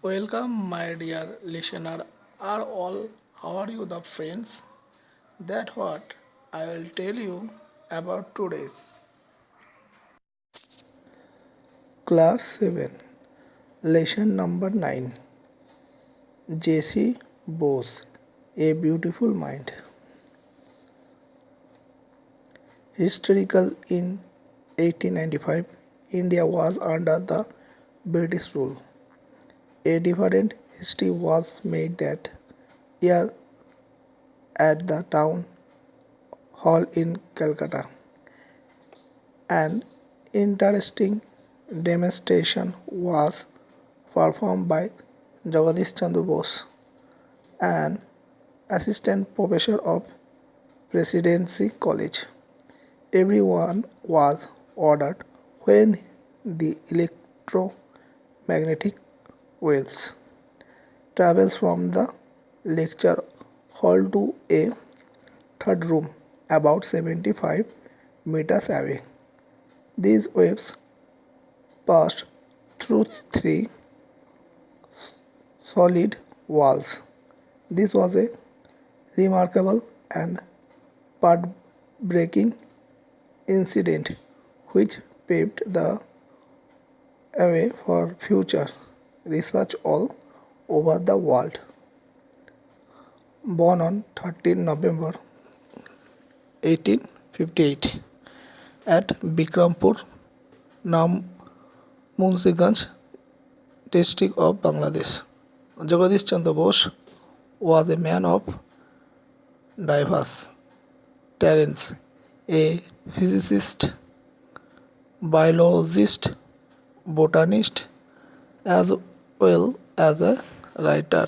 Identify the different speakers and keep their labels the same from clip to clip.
Speaker 1: Welcome, my dear listener. Are all how are you, the friends? That what I will tell you about today's Class 7, Lesson number 9. J.C. Bose, A Beautiful Mind. Historical in 1895, India was under the British rule. A different history was made that year at the town hall in Calcutta. An interesting demonstration was performed by Jagadish Chandra Bose, an assistant professor of Presidency College. Everyone was ordered when the electromagnetic waves travels from the lecture hall to a third room about 75 meters away. These waves passed through three solid walls. This was a remarkable and path-breaking incident which paved the way for future research all over the world. Born on 13 November 1858 at Bikrampur, Nam Munsiganj district of Bangladesh. Jagadish Chandra Bose was a man of diverse talents, a physicist, biologist, botanist, as well as a writer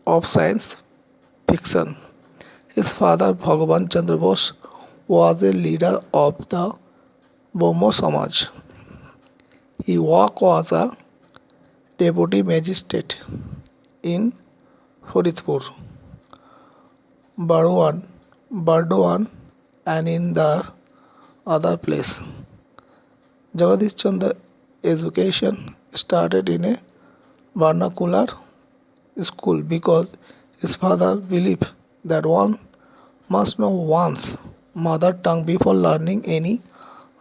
Speaker 1: of science fiction. His father, Bhagavan Chandra Bose, was a leader of the Brahmo Samaj. He worked as a deputy magistrate in Faridpur, Burdwan, and in the other place. Jagadish Chandra education started in a vernacular school because his father believed that one must know one's mother tongue before learning any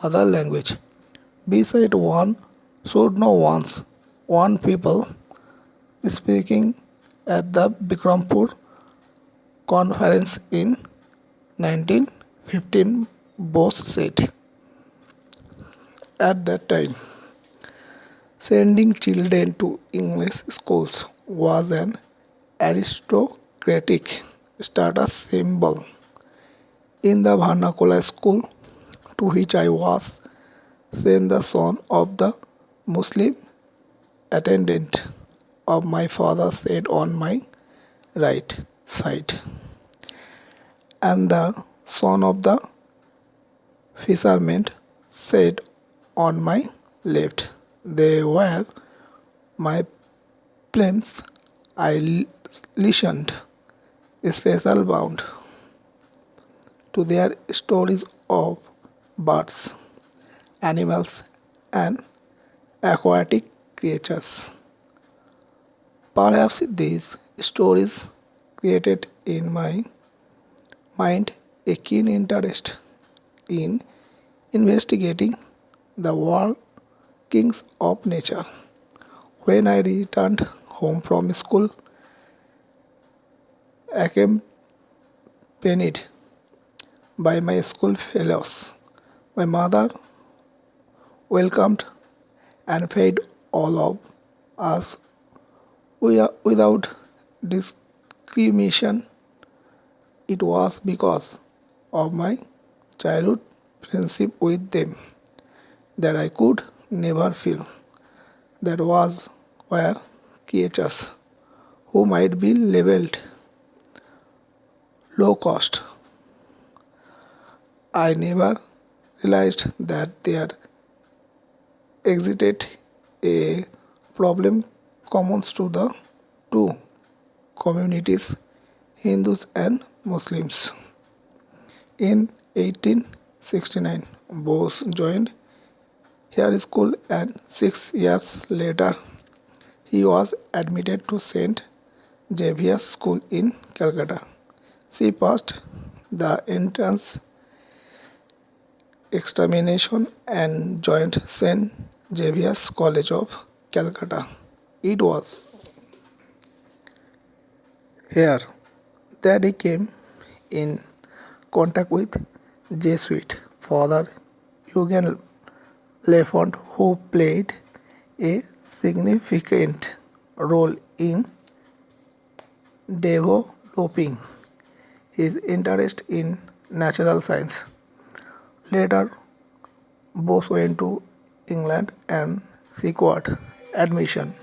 Speaker 1: other language. Besides, one should know one's one people. Speaking at the Bikrampur conference in 1915, Bose said, at that time, sending children to English schools was an aristocratic status symbol. In the vernacular school to which I was sent, the son of the Muslim attendant of my father sat on my right side, and the son of the fisherman sat on my left. They were my plains. I listened, special bound, to their stories of birds, animals, and aquatic creatures. Perhaps these stories created in my mind a keen interest in investigating the workings of nature. When I returned home from school, accompanied by my school fellows, my mother welcomed and fed all of us without discrimination. It was because of my childhood friendship with them that I could never feel that was were creatures who might be labeled low cost. I never realized that there existed a problem common to the two communities, Hindus and Muslims. In 1869, Bose joined high school and 6 years later He was admitted to St. Xavier's School in Calcutta. She passed the entrance examination and joined St. Xavier's College of Calcutta. It was here that he came in contact with Jesuit Father Eugen Lafont, who played a significant role in developing his interest in natural science. Later, Bose went to England and secured admission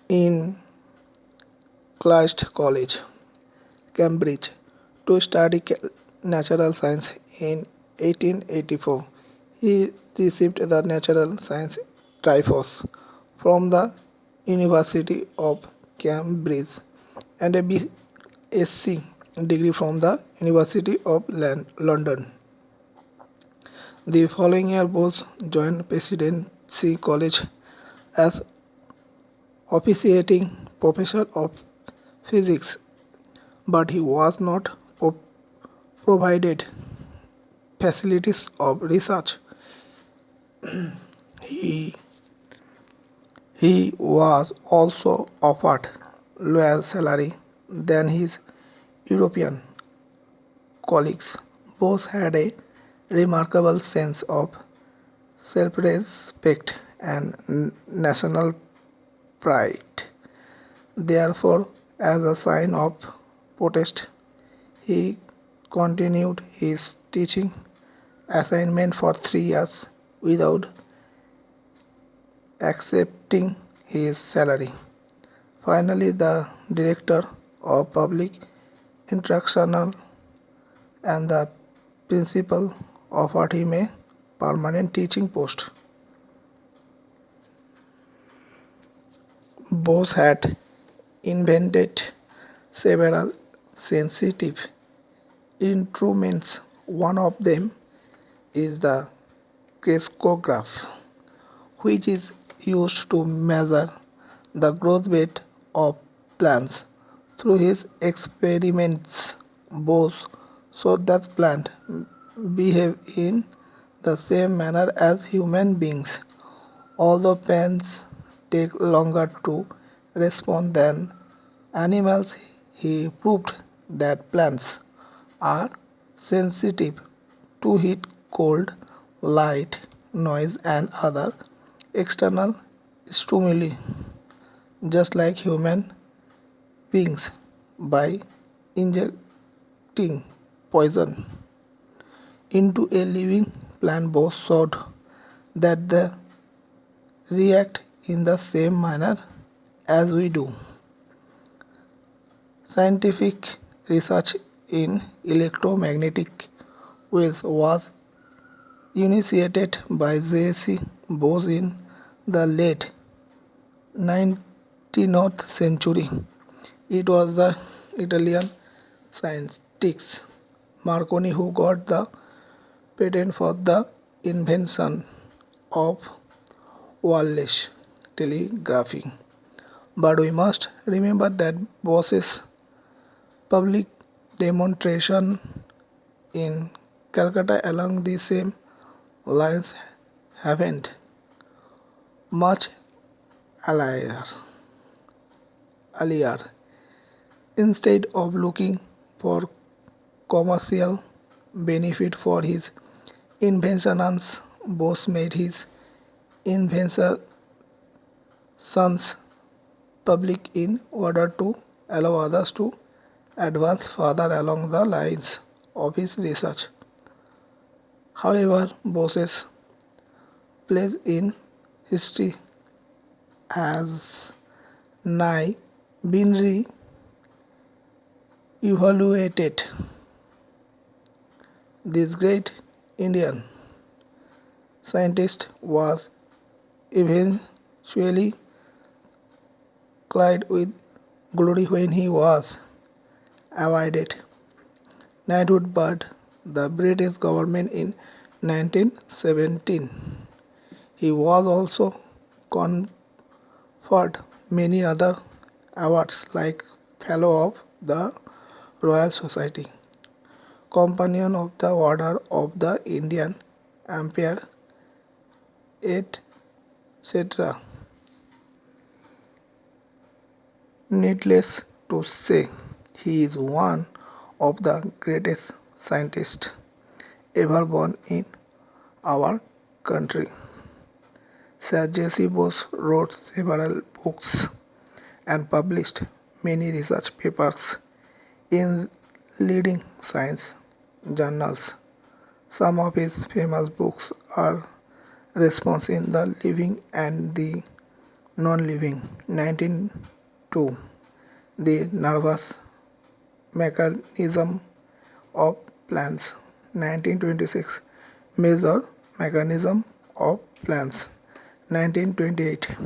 Speaker 1: in Christ College, Cambridge, to study natural science in 1884. He received the natural science tripos from the University of Cambridge and a BSc degree from the University of London. The following year, Bose joined Presidency College as officiating professor of physics, but he was not provided facilities of research. He, he was also offered lower salary than his European colleagues. Bose had a remarkable sense of self-respect and national pride. Therefore, as a sign of protest, he continued his teaching assignment for 3 years without accepting his salary. Finally, the director of public instruction and the principal offered him a permanent teaching post. Bose had invented several sensitive instruments. One of them is the crescograph, which is used to measure the growth rate of plants. Through his experiments, Bose showed that plants behave in the same manner as human beings. Although plants take longer to respond than animals, he proved that plants are sensitive to heat, cold, light, noise, and other external stimuli, just like human beings. By injecting poison into a living plant, Bose showed that they react in the same manner as we do. Scientific research in electromagnetic waves was initiated by J.C. Bose in the late 19th century. It was the Italian scientist Marconi who got the patent for the invention of wireless telegraphy. But we must remember that Bose's public demonstration in Calcutta along the same lines happened much earlier. earlier. Instead of looking for commercial benefit for his inventions, Bose made his inventions public in order to allow others to advance further along the lines of his research. However, Bose's place in history has now been re-evaluated. This great Indian scientist was eventually cried with glory when he was awarded knighthood by the British government in 1917. He was also conferred many other awards like Fellow of the Royal Society, Companion of the Order of the Indian Empire, etc. Needless to say, he is one of the greatest scientists ever born in our country. Sir J.C. Bose wrote several books and published many research papers in leading science journals. Some of his famous books are Response in the Living and the Non-Living, 1902, The Nervous Mechanism of Plants, 1926, Major Mechanism of Plants, 1928,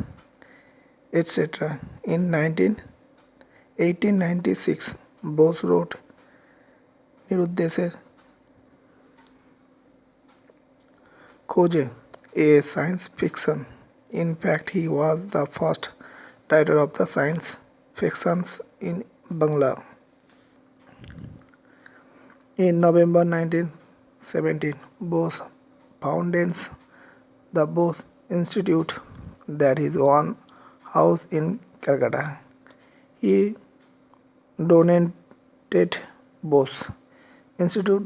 Speaker 1: etc. In 1896, Bose wrote নিরুদ্দেশের খোঁজে, a science fiction. In fact, he was the first writer of the science fictions in Bangla. In November 1917, Bose founds the Bose Institute, that is one house in Calcutta. He donated Bose Institute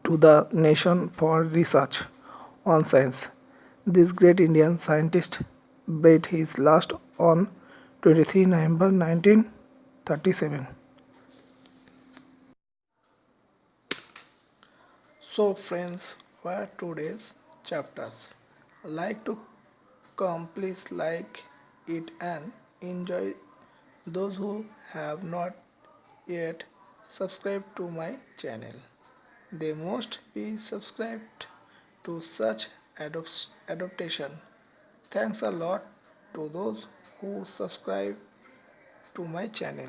Speaker 1: to the nation for research on science. This great Indian scientist breathed his last on 23 November 1937. So friends, were today's chapters. Like to come, please like it and enjoy. Those who have not yet subscribed to my channel, they must be subscribed to such adaptation. Thanks a lot to those who subscribe to my channel.